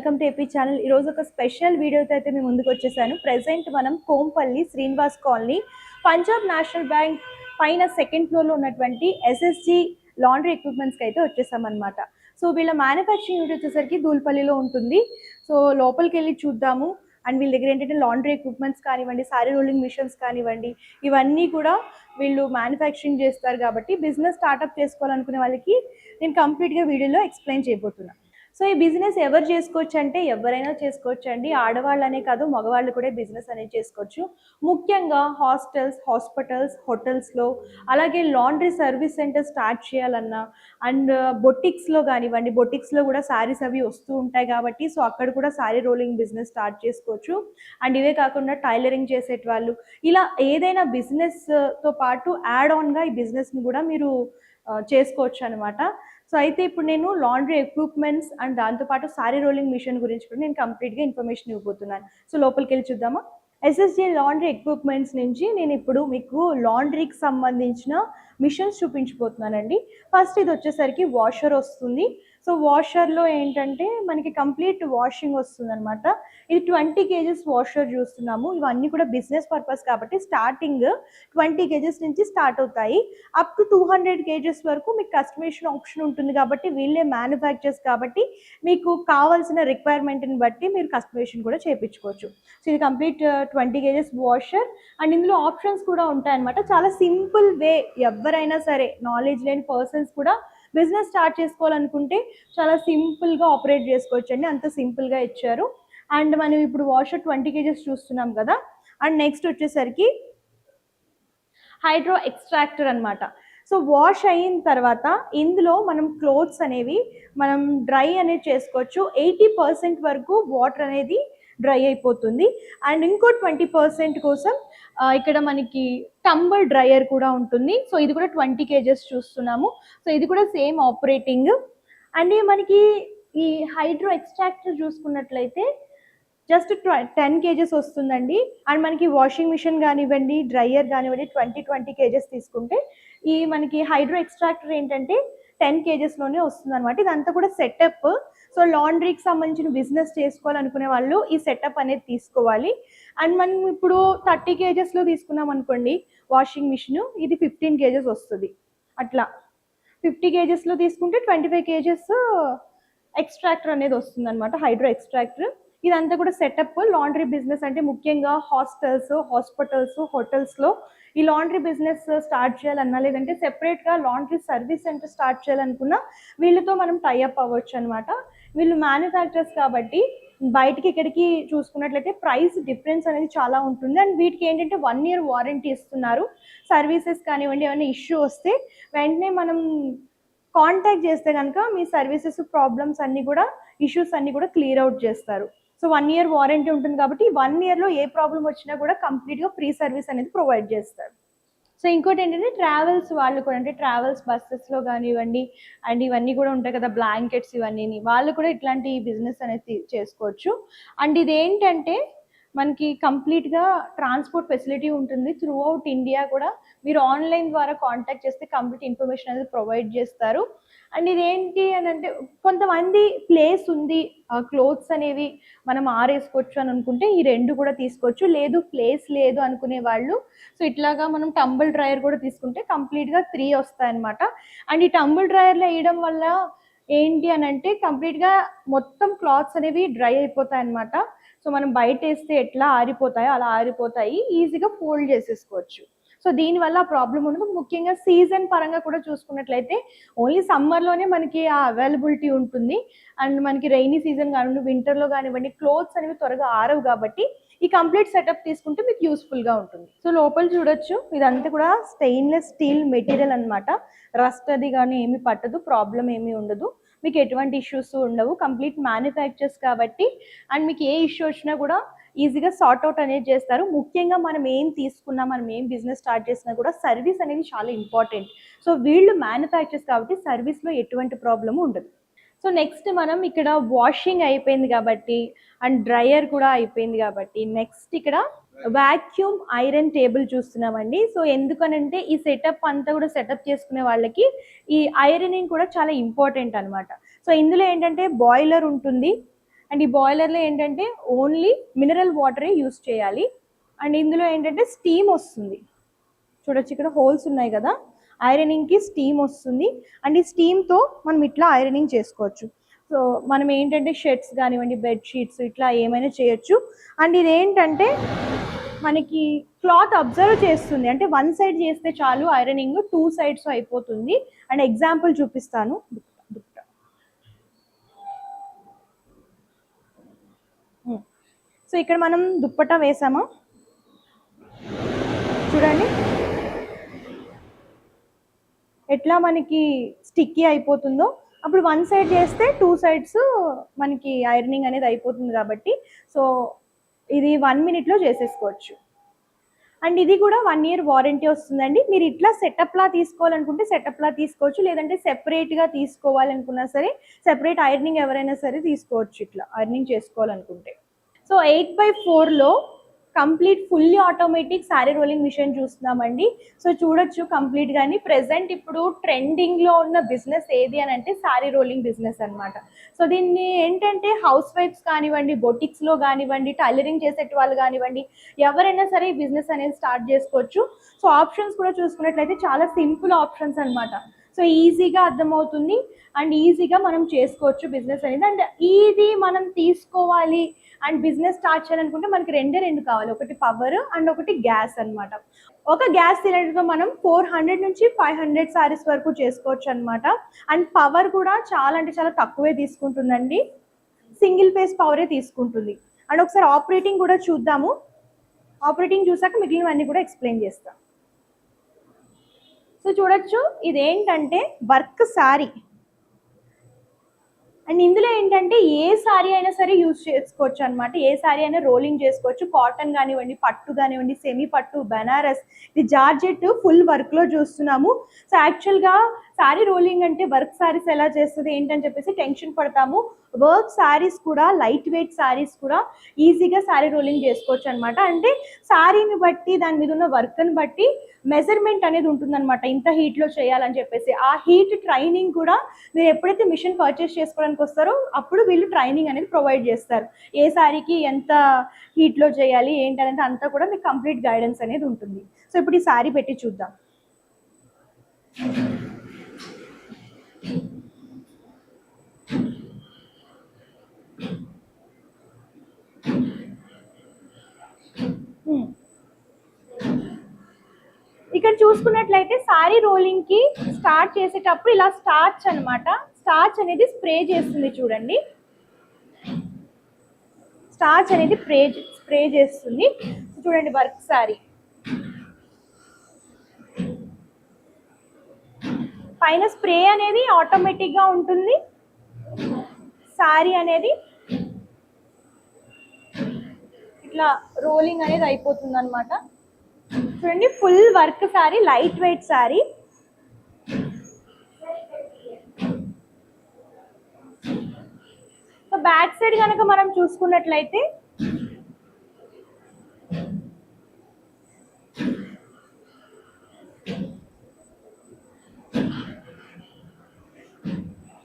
Welcome to AP channel. ఈరోజు ఒక special వీడియోతో అయితే మేము ముందుకు వచ్చేసాను. ప్రెసెంట్ మనం Kompally Srinivas colony Punjab national bank పైన సెకండ్ ఫ్లోర్లో ఉన్నటువంటి ఎస్ఎస్జి లాండ్రీ ఎక్విప్మెంట్స్కి అయితే వచ్చేసామన్నమాట. సో వీళ్ళ మ్యానుఫ్యాక్చరింగ్ యూనిట్ వచ్చేసరికి దూల్పల్లిలో ఉంటుంది. సో లోపలికి వెళ్ళి చూద్దాము. అండ్ వీళ్ళ దగ్గర ఏంటంటే లాండ్రీ ఎక్విప్మెంట్స్ కానివ్వండి, సారీ రోలింగ్ మిషన్స్ కానివ్వండి, ఇవన్నీ కూడా వీళ్ళు మ్యానుఫ్యాక్చరింగ్ చేస్తారు. కాబట్టి బిజినెస్ స్టార్ట్అప్ చేసుకోవాలనుకునే వాళ్ళకి నేను కంప్లీట్గా వీడియోలో ఎక్స్ప్లెయిన్ చేయబోతున్నాను. సో ఈ బిజినెస్ ఎవరు చేసుకోవచ్చు అంటే ఎవరైనా చేసుకోవచ్చు అండి. ఆడవాళ్ళనే కాదు, మగవాళ్ళు కూడా బిజినెస్ అనేది చేసుకోవచ్చు. ముఖ్యంగా హాస్టల్స్, హాస్పిటల్స్, హోటల్స్లో, అలాగే లాండ్రీ సర్వీస్ సెంటర్ స్టార్ట్ చేయాలన్నా, అండ్ బొటిక్స్లో కానివ్వండి, బొటిక్స్లో కూడా శారీస్ అవి వస్తూ ఉంటాయి కాబట్టి సో అక్కడ కూడా శారీ రోలింగ్ బిజినెస్ స్టార్ట్ చేసుకోవచ్చు. అండ్ ఇవే కాకుండా టైలరింగ్ చేసేటి వాళ్ళు, ఇలా ఏదైనా బిజినెస్తో పాటు యాడ్ ఆన్గా ఈ బిజినెస్ని కూడా మీరు చేసుకోవచ్చు అనమాట. సో అయితే ఇప్పుడు నేను లాండ్రీ ఎక్విప్మెంట్స్ అండ్ దాంతోపాటు సారీ రోలింగ్ మిషన్ గురించి కూడా నేను కంప్లీట్గా ఇన్ఫర్మేషన్ ఇవ్వబోతున్నాను. సో లోపలికి వెళ్ళి చూద్దామా. ఎస్ఎస్జి లాండ్రీ ఎక్విప్మెంట్స్ నుంచి నేను ఇప్పుడు మీకు లాండ్రీకి సంబంధించిన మిషన్స్ చూపించబోతున్నానండి. ఫస్ట్ ఇది వచ్చేసరికి వాషర్ వస్తుంది. సో వాషర్లో ఏంటంటే మనకి కంప్లీట్ వాషింగ్ వస్తుంది అనమాట. ఇది 20 kgs వాషర్ చూస్తున్నాము. ఇవన్నీ కూడా బిజినెస్ పర్పస్ కాబట్టి స్టార్టింగ్ 20 kgs నుంచి స్టార్ట్ అవుతాయి. అప్ టు 200 kgs వరకు మీకు కస్టమైజేషన్ ఆప్షన్ ఉంటుంది కాబట్టి వీళ్ళే మ్యానుఫ్యాక్చర్స్ కాబట్టి మీకు కావాల్సిన రిక్వైర్మెంట్ని బట్టి మీరు కస్టమైజేషన్ కూడా చేయించుకోవచ్చు. సో ఇది కంప్లీట్ 20 kgs వాషర్. అండ్ ఇందులో ఆప్షన్స్ కూడా ఉంటాయన్నమాట. చాలా సింపుల్ వే, ఎవరైనా సరే నాలెడ్జ్ లేని పర్సన్స్ కూడా బిజినెస్ స్టార్ట్ చేసుకోవాలనుకుంటే చాలా సింపుల్గా ఆపరేట్ చేసుకోవచ్చు అండి. అంత సింపుల్గా ఇచ్చారు. అండ్ మనం ఇప్పుడు వాషర్ 20 kgs చూస్తున్నాం కదా. అండ్ నెక్స్ట్ వచ్చేసరికి హైడ్రో ఎక్స్ట్రాక్టర్ అనమాట. సో వాష్ అయిన తర్వాత ఇందులో మనం క్లోత్స్ అనేవి మనం డ్రై అనేది చేసుకోవచ్చు. 80% వరకు వాటర్ అనేది డ్రై అయిపోతుంది. అండ్ ఇంకో 20% కోసం ఇక్కడ మనకి టంబుల్ డ్రైయర్ కూడా ఉంటుంది. సో ఇది కూడా 20 kgs చూస్తున్నాము. సో ఇది కూడా సేమ్ ఆపరేటింగ్. అండ్ మనకి ఈ హైడ్రో ఎక్స్ట్రాక్టర్ చూసుకున్నట్లయితే జస్ట్ 10 kgs వస్తుందండి. అండ్ మనకి వాషింగ్ మిషన్ కానివ్వండి, డ్రైయర్ కానివ్వండి 20 kgs తీసుకుంటే ఈ మనకి హైడ్రో ఎక్స్ట్రాక్టర్ ఏంటంటే 10 kgsలోనే వస్తుంది అనమాట. ఇదంతా కూడా సెటప్. సో లాండ్రీకి సంబంధించిన బిజినెస్ చేసుకోవాలనుకునే వాళ్ళు ఈ సెటప్ అనేది తీసుకోవాలి. అండ్ మనం ఇప్పుడు 30 kgsలో తీసుకున్నాం అనుకోండి వాషింగ్ మిషన్, ఇది 15 kgs వస్తుంది. అట్లా 50 kgsలో తీసుకుంటే 25 kgs ఎక్స్ట్రాక్టర్ అనేది వస్తుంది అనమాట, హైడ్రో ఎక్స్ట్రాక్టర్. ఇదంతా కూడా సెటప్. లాండ్రీ బిజినెస్ అంటే ముఖ్యంగా హాస్టల్స్, హాస్పిటల్స్, హోటల్స్లో ఈ లాండ్రీ బిజినెస్ స్టార్ట్ చేయాలన్నా, లేదంటే సెపరేట్గా లాండ్రీ సర్వీస్ సెంటర్ స్టార్ట్ చేయాలనుకున్నా వీళ్ళతో మనం టైఅప్ అవ్వచ్చు అనమాట. వీళ్ళు మ్యానుఫ్యాక్చర్స్ కాబట్టి బయటికి ఇక్కడికి చూసుకున్నట్లయితే ప్రైస్ డిఫరెన్స్ అనేది చాలా ఉంటుంది. అండ్ వీటికి ఏంటంటే 1 year వారంటీ ఇస్తున్నారు. సర్వీసెస్ కానివ్వండి ఏమైనా ఇష్యూ వస్తే వెంటనే మనం కాంటాక్ట్ చేస్తే కనుక మీ సర్వీసెస్ ప్రాబ్లమ్స్ అన్నీ కూడా, ఇష్యూస్ అన్నీ కూడా క్లియర్ అవుట్ చేస్తారు. సో 1 year వారంటీ ఉంటుంది కాబట్టి 1 yearలో ఏ ప్రాబ్లం వచ్చినా కూడా కంప్లీట్గా ఫ్రీ సర్వీస్ అనేది ప్రొవైడ్ చేస్తారు. సో ఇంకోటి ఏంటంటే ట్రావెల్స్ వాళ్ళు కూడా, అంటే ట్రావెల్స్ బస్సెస్లో కానివ్వండి అండ్ ఇవన్నీ కూడా ఉంటాయి కదా, బ్లాంకెట్స్ ఇవన్నీ, వాళ్ళు కూడా ఇట్లాంటి బిజినెస్ అనేది చేసుకోవచ్చు. అండ్ ఇదేంటంటే మనకి కంప్లీట్గా ట్రాన్స్పోర్ట్ ఫెసిలిటీ ఉంటుంది త్రూ అవుట్ ఇండియా కూడా. మీరు ఆన్లైన్ ద్వారా కాంటాక్ట్ చేస్తే కంప్లీట్ ఇన్ఫర్మేషన్ అనేది ప్రొవైడ్ చేస్తారు. అండ్ ఇదేంటి అని అంటే కొంతమంది ప్లేస్ ఉంది, క్లోత్స్ అనేవి మనం ఆరేసుకోవచ్చు అని అనుకుంటే ఈ రెండు కూడా తీసుకోవచ్చు. లేదు ప్లేస్ లేదు అనుకునే వాళ్ళు సో ఇట్లాగా మనం టంబుల్ డ్రైయర్ కూడా తీసుకుంటే కంప్లీట్గా 3 వస్తాయన్నమాట. అండ్ ఈ టంబుల్ డ్రైయర్లో వేయడం వల్ల ఏంటి అని అంటే కంప్లీట్గా మొత్తం క్లాత్స్ అనేవి డ్రై అయిపోతాయి అన్నమాట. సో మనం బయట వేస్తే ఎట్లా ఆరిపోతాయో అలా ఆరిపోతాయి, ఈజీగా ఫోల్డ్ చేసేసుకోవచ్చు. సో దీనివల్ల ప్రాబ్లం ఉండదు. ముఖ్యంగా సీజన్ పరంగా కూడా చూసుకున్నట్లయితే ఓన్లీ సమ్మర్లోనే మనకి ఆ అవైలబిలిటీ ఉంటుంది. అండ్ మనకి రైనీ సీజన్ కానివ్వండి, వింటర్లో కానివ్వండి క్లోత్స్ అనేవి త్వరగా ఆరవు కాబట్టి ఈ కంప్లీట్ సెటప్ తీసుకుంటే మీకు యూస్ఫుల్గా ఉంటుంది. సో లోపల చూడొచ్చు, ఇదంతా కూడా స్టెయిన్లెస్ స్టీల్ మెటీరియల్ అనమాట. రస్ట్ అది కానీ ఏమి పట్టదు, ప్రాబ్లం ఏమీ ఉండదు, మీకు ఎటువంటి ఇష్యూస్ ఉండవు. కంప్లీట్ మ్యానుఫ్యాక్చర్స్ కాబట్టి అండ్ మీకు ఏ ఇష్యూ వచ్చినా కూడా ఈజీగా సార్ట్అవుట్ అనేది చేస్తారు. ముఖ్యంగా మనం ఏం తీసుకున్నా, మనం ఏం బిజినెస్ స్టార్ట్ చేసినా కూడా సర్వీస్ అనేది చాలా ఇంపార్టెంట్. సో వీళ్ళు మ్యానుఫ్యాక్చర్స్ కాబట్టి సర్వీస్లో ఎటువంటి ప్రాబ్లము ఉండదు. సో నెక్స్ట్ మనం ఇక్కడ వాషింగ్ అయిపోయింది కాబట్టి అండ్ డ్రైయర్ కూడా అయిపోయింది కాబట్టి నెక్స్ట్ ఇక్కడ వాక్యూమ్ ఐరన్ టేబుల్ చూస్తున్నామండి. సో ఎందుకనంటే ఈ సెటప్ అంతా కూడా సెటప్ చేసుకునే వాళ్ళకి ఈ ఐరనింగ్ కూడా చాలా ఇంపార్టెంట్ అనమాట. సో ఇందులో ఏంటంటే బాయిలర్ ఉంటుంది, అండ్ ఈ బాయిలర్లో ఏంటంటే ఓన్లీ మినరల్ వాటరే యూస్ చేయాలి. అండ్ ఇందులో ఏంటంటే స్టీమ్ వస్తుంది. చూడొచ్చు ఇక్కడ హోల్స్ ఉన్నాయి కదా, ఐరనింగ్కి స్టీమ్ వస్తుంది. అండ్ ఈ స్టీమ్తో మనం ఇట్లా ఐరనింగ్ చేసుకోవచ్చు. సో మనం ఏంటంటే షర్ట్స్ కానివ్వండి, బెడ్షీట్స్ ఇట్లా ఏమైనా చేయొచ్చు. అండ్ ఇది ఏంటంటే మనకి క్లాత్ అబ్జర్వ్ చేస్తుంది, అంటే వన్ సైడ్ చేస్తే చాలు ఐరనింగ్, 2 సైడ్స్ అయిపోతుంది. అండ్ ఎగ్జాంపుల్ చూపిస్తాను. సో ఇక్కడ మనం దుప్పటా వేసామా, చూడండి ఎట్లా మనకి స్టిక్కీ అయిపోతుందో. అప్పుడు వన్ సైడ్ చేస్తే 2 సైడ్స్ మనకి ఐరనింగ్ అనేది అయిపోతుంది కాబట్టి, సో ఇది 1 minute చేసేసుకోవచ్చు. అండ్ ఇది కూడా 1 year వారంటీ వస్తుందండి. మీరు ఇట్లా సెటప్లా తీసుకోవాలనుకుంటే సెటప్లా తీసుకోవచ్చు, లేదంటే సెపరేట్గా తీసుకోవాలనుకున్నా సరే సెపరేట్ ఐరనింగ్ ఎవరైనా సరే తీసుకోవచ్చు ఇట్లా ఐరనింగ్ చేసుకోవాలనుకుంటే. సో 8x4లో complete fully automatic sari rolling machine చూస్తున్నామండి. సో చూడొచ్చు కంప్లీట్గాని. ప్రెసెంట్ ఇప్పుడు ట్రెండింగ్లో ఉన్న బిజినెస్ ఏది అని అంటే శారీ రోలింగ్ బిజినెస్ అనమాట. సో దీన్ని ఏంటంటే హౌస్ వైఫ్స్ కానివ్వండి, బొటిక్స్లో కానివ్వండి, టైలరింగ్ చేసే వాళ్ళు కానివ్వండి, ఎవరైనా సరే ఈ బిజినెస్ అనేది స్టార్ట్ చేసుకోవచ్చు. సో ఆప్షన్స్ కూడా చూసుకున్నట్లయితే చాలా సింపుల్ ఆప్షన్స్ అనమాట. సో ఈజీగా అర్థమవుతుంది అండ్ ఈజీగా మనం చేసుకోవచ్చు బిజినెస్ అనేది. అండ్ ఇది మనం తీసుకోవాలి అండ్ బిజినెస్ స్టార్ట్ చేయాలనుకుంటే మనకి రెండు కావాలి, ఒకటి పవర్ అండ్ ఒకటి గ్యాస్ అనమాట. ఒక గ్యాస్ సిలిండర్తో మనం 400 నుంచి 500 సారీస్ వరకు చేసుకోవచ్చు అనమాట. అండ్ పవర్ కూడా చాలా అంటే చాలా తక్కువే తీసుకుంటుందండి, సింగిల్ ఫేస్ పవరే తీసుకుంటుంది. అండ్ ఒకసారి ఆపరేటింగ్ కూడా చూద్దాము. ఆపరేటింగ్ చూసాక మిగిలినవన్నీ కూడా ఎక్స్ప్లెయిన్ చేస్తాం. సో చూడొచ్చు ఇదేంటంటే వర్క్ శారీ. అండ్ ఇందులో ఏంటంటే ఏ శారీ అయినా సరే యూజ్ చేసుకోవచ్చు అనమాట. ఏ శారీ అయినా రోలింగ్ చేసుకోవచ్చు. కాటన్ కానివ్వండి, పట్టు కానివ్వండి, సెమీ పట్టు, బెనారస్, ఇది జార్జెట్ ఫుల్ వర్క్లో చూస్తున్నాము. సో యాక్చువల్గా శారీ రోలింగ్ అంటే వర్క్ శారీస్ ఎలా చేస్తుంది ఏంటని చెప్పేసి టెన్షన్ పడతాము. వర్క్ శారీస్ కూడా, లైట్ వెయిట్ శారీస్ కూడా ఈజీగా శారీ రోలింగ్ చేసుకోవచ్చు అనమాట. అంటే శారీని బట్టి, దాని మీద ఉన్న వర్క్ని బట్టి మెజర్మెంట్ అనేది ఉంటుందన్నమాట, ఇంత హీట్లో చేయాలని చెప్పేసి. ఆ హీట్ ట్రైనింగ్ కూడా మీరు ఎప్పుడైతే మిషన్ పర్చేస్ చేసుకోవడానికి వస్తారో అప్పుడు వీళ్ళు ట్రైనింగ్ అనేది ప్రొవైడ్ చేస్తారు. ఏ శారీకి ఎంత హీట్లో చేయాలి ఏంటనేది అంతా కూడా మీకు కంప్లీట్ గైడెన్స్ అనేది ఉంటుంది. సో ఇప్పుడు ఈ శారీ పెట్టి చూద్దాం. ఇక్కడ చూసుకున్నట్లయితే శారీ రోలింగ్ కి స్టార్ట్ చేసేటప్పుడు ఇలా స్టార్చ్ అనమాట, స్టార్చ్ అనేది స్ప్రే చేస్తుంది చూడండి. స్టార్చ్ అనేది స్ప్రే చేస్తుంది చూడండి. వర్క్ శారీ పైన స్ప్రే అనేది ఆటోమేటిక్గా ఉంటుంది. శారీ అనేది ఇట్లా రోలింగ్ అనేది అయిపోతుంది అనమాట. చూడండి full work sari, light weight sari. So back side కనుక మనం చూసుకున్నట్లయితే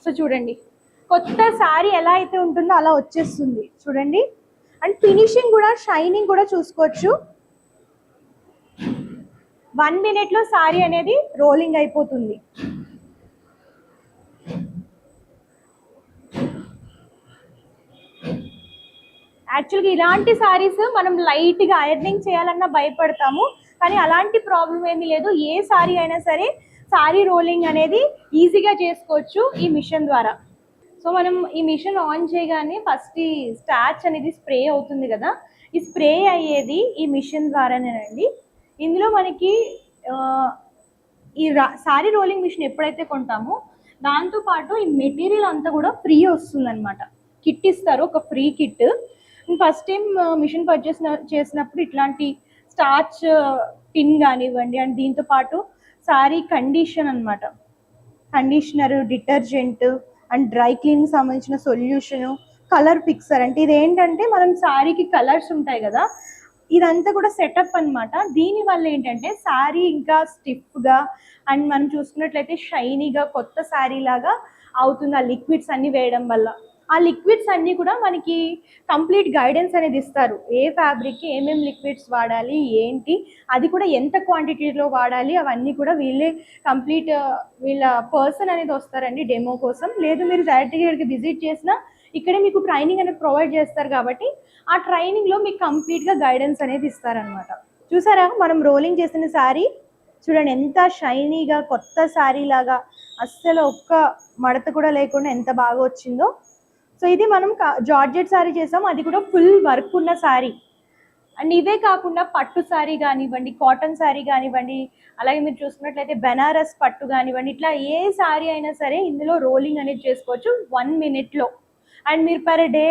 సో చూడండి కొత్త శారీ ఎలా అయితే ఉంటుందో అలా వచ్చేస్తుంది చూడండి. అండ్ ఫినిషింగ్ కూడా, షైనింగ్ కూడా చూసుకోవచ్చు. 1 minute శారీ అనేది రోలింగ్ అయిపోతుంది. యాక్చువల్గా ఇలాంటి శారీస్ మనం లైట్గా ఐరనింగ్ చేయాలన్నా భయపడతాము, కానీ అలాంటి ప్రాబ్లం ఏమీ లేదు. ఏ శారీ అయినా సరే శారీ రోలింగ్ అనేది ఈజీగా చేసుకోవచ్చు ఈ మిషన్ ద్వారా. సో మనం ఈ మిషన్ ఆన్ చేయగానే ఫస్ట్ ఈ స్టార్చ్ అనేది స్ప్రే అవుతుంది కదా, ఈ స్ప్రే అయ్యేది ఈ మిషన్ ద్వారానేనండి. ఇందులో మనకి ఈ శారీ రోలింగ్ మిషన్ ఎప్పుడైతే కొంటామో దాంతోపాటు ఈ మెటీరియల్ అంతా కూడా ఫ్రీ వస్తుందన్నమాట. కిట్ ఇస్తారు, ఒక free kit. First time machine purchase చేసినప్పుడు ఇట్లాంటి స్టార్చ్ టిన్ కానివ్వండి, అండ్ దీంతో పాటు శారీ కండిషన్ అనమాట, conditioner, detergent and dry cleaning సంబంధించిన సొల్యూషను, కలర్ ఫిక్సర్. అంటే ఇది ఏంటంటే మనం శారీకి కలర్స్ ఉంటాయి కదా, ఇదంతా కూడా సెటప్ అనమాట. దీనివల్ల ఏంటంటే శారీ ఇంకా స్టిఫ్గా అండ్ మనం చూసుకున్నట్లయితే షైనీగా కొత్త శారీ లాగా అవుతుంది ఆ లిక్విడ్స్ అన్ని వేయడం వల్ల. ఆ లిక్విడ్స్ అన్నీ కూడా మనకి కంప్లీట్ గైడెన్స్ అనేది ఇస్తారు. ఏ ఫ్యాబ్రిక్కి ఏమేమి లిక్విడ్స్ వాడాలి ఏంటి, అది కూడా ఎంత క్వాంటిటీలో వాడాలి, అవన్నీ కూడా వీళ్ళే కంప్లీట్ వీళ్ళ పర్సన్ అనేది వస్తారండి డెమో కోసం. లేదు మీరు డైరెక్ట్గా ఇక్కడికి విజిట్ చేసినా ఇక్కడే మీకు ట్రైనింగ్ అనేది ప్రొవైడ్ చేస్తారు కాబట్టి ఆ ట్రైనింగ్లో మీకు కంప్లీట్గా గైడెన్స్ అనేది ఇస్తారనమాట. చూసారా మనం రోలింగ్ చేసిన శారీ చూడండి ఎంత షైనీగా కొత్త శారీ లాగా, అస్సలు ఒక్క మడత కూడా లేకుండా ఎంత బాగా వచ్చిందో. సో ఇది మనం జార్జెట్ శారీ చేసాం, అది కూడా ఫుల్ వర్క్ ఉన్న శారీ. అండ్ ఇవే కాకుండా పట్టు శారీ కానివ్వండి, కాటన్ శారీ కానివ్వండి, అలాగే మీరు చూసుకున్నట్లయితే బెనారస్ పట్టు కానివ్వండి, ఇట్లా ఏ శారీ అయినా సరే ఇందులో రోలింగ్ అనేది చేసుకోవచ్చు 1 minute. అండ్ మీరు పర్ డే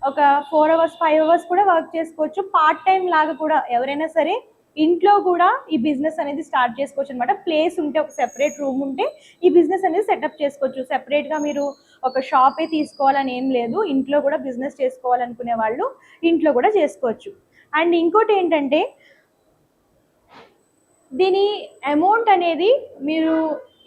ఒక 4 hours 5 hours కూడా వర్క్ చేసుకోవచ్చు. పార్ట్ టైం లాగా కూడా ఎవరైనా సరే ఇంట్లో కూడా ఈ బిజినెస్ అనేది స్టార్ట్ చేసుకోవచ్చు అనమాట. ప్లేస్ ఉంటే, ఒక సెపరేట్ రూమ్ ఉంటే ఈ బిజినెస్ అనేది సెటప్ చేసుకోవచ్చు. సెపరేట్గా మీరు ఒక షాపే తీసుకోవాలని ఏం లేదు, ఇంట్లో కూడా బిజినెస్ చేసుకోవాలనుకునే వాళ్ళు ఇంట్లో కూడా చేసుకోవచ్చు. అండ్ ఇంకోటి ఏంటంటే దీని అమౌంట్ అనేది మీరు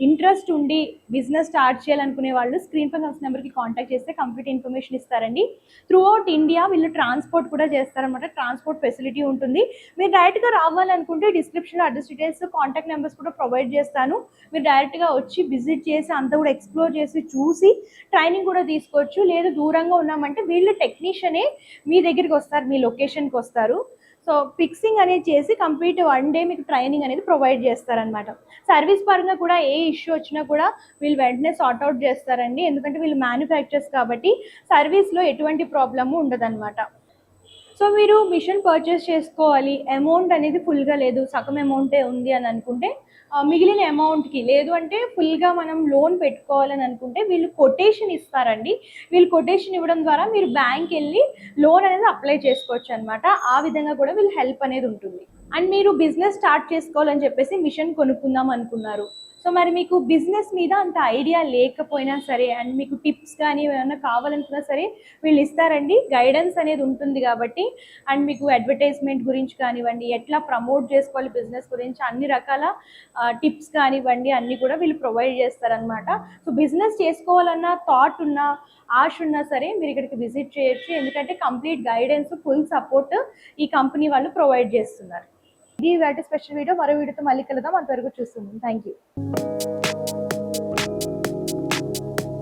ఇంట్రెస్ట్ ఉండి బిజినెస్ స్టార్ట్ చేయాలనుకునే వాళ్ళు స్క్రీన్ పై కనిపిస్తున్న నెంబర్కి కాంటాక్ట్ చేస్తే కంప్లీట్ ఇన్ఫర్మేషన్ ఇస్తారండి. త్రూ అవుట్ ఇండియా వీళ్ళు ట్రాన్స్పోర్ట్ కూడా చేస్తారనమాట. ట్రాన్స్పోర్ట్ ఫెసిలిటీ ఉంటుంది. మీరు డైరెక్ట్గా రావాలనుకుంటే డిస్క్రిప్షన్లో అడ్రస్ డీటెయిల్స్, కాంటాక్ట్ నెంబర్స్ కూడా ప్రొవైడ్ చేస్తాను. మీరు డైరెక్ట్గా వచ్చి విజిట్ చేసి అంతా కూడా ఎక్స్ప్లోర్ చేసి చూసి ట్రైనింగ్ కూడా తీసుకోవచ్చు. లేదు దూరంగా ఉన్నామంటే వీళ్ళు టెక్నీషియనే మీ దగ్గరికి వస్తారు, మీ లొకేషన్కి వస్తారు. సో ఫిక్సింగ్ అనేది చేసి కంప్లీట్ 1 day మీకు ట్రైనింగ్ అనేది ప్రొవైడ్ చేస్తారనమాట. సర్వీస్ పరంగా కూడా ఏ ఇష్యూ వచ్చినా కూడా వీళ్ళు వెంటనే సార్ట్అవుట్ చేస్తారండి. ఎందుకంటే వీళ్ళు మ్యానుఫ్యాక్చర్స్ కాబట్టి సర్వీస్లో ఎటువంటి ప్రాబ్లము ఉండదన్నమాట. సో మీరు మిషన్ పర్చేస్ చేసుకోవాలి, అమౌంట్ అనేది ఫుల్గా లేదు, సగం అమౌంటే ఉంది అని అనుకుంటే మిగిలిన అమౌంట్కి, లేదు అంటే ఫుల్గా మనం లోన్ పెట్టుకోవాలని అనుకుంటే వీళ్ళు కొటేషన్ ఇస్తారండి. వీళ్ళు కొటేషన్ ఇవ్వడం ద్వారా మీరు బ్యాంక్ వెళ్ళి లోన్ అనేది అప్లై చేసుకోవచ్చు అనమాట. ఆ విధంగా కూడా వీళ్ళు హెల్ప్ అనేది ఉంటుంది. అండ్ మీరు బిజినెస్ స్టార్ట్ చేసుకోవాలని చెప్పేసి మిషన్ కొనుక్కుందాం అనుకున్నారు. సో మరి మీకు బిజినెస్ మీద అంత ఐడియా లేకపోయినా సరే, అండ్ మీకు టిప్స్ కానీ ఏమైనా కావాలనుకున్నా సరే వీళ్ళు ఇస్తారండి. గైడెన్స్ అనేది ఉంటుంది కాబట్టి, అండ్ మీకు అడ్వర్టైజ్మెంట్ గురించి కానివ్వండి, ఎట్లా ప్రమోట్ చేసుకోవాలి బిజినెస్ గురించి, అన్ని రకాల టిప్స్ కానివ్వండి అన్నీ కూడా వీళ్ళు ప్రొవైడ్ చేస్తారనమాట. సో బిజినెస్ చేసుకోవాలన్న థాట్ ఉన్నా, ఆశ ఉన్నా సరే మీరు ఇక్కడికి విజిట్ చేయొచ్చు. ఎందుకంటే కంప్లీట్ గైడెన్స్, ఫుల్ సపోర్ట్ ఈ కంపెనీ వాళ్ళు ప్రొవైడ్ చేస్తున్నారు. ఇది వాటి స్పెషల్ వీడియో. మరో వీడియోతో మళ్ళీ కలుద్దాం. అంతవరకు చూస్తున్నాం. Thank you.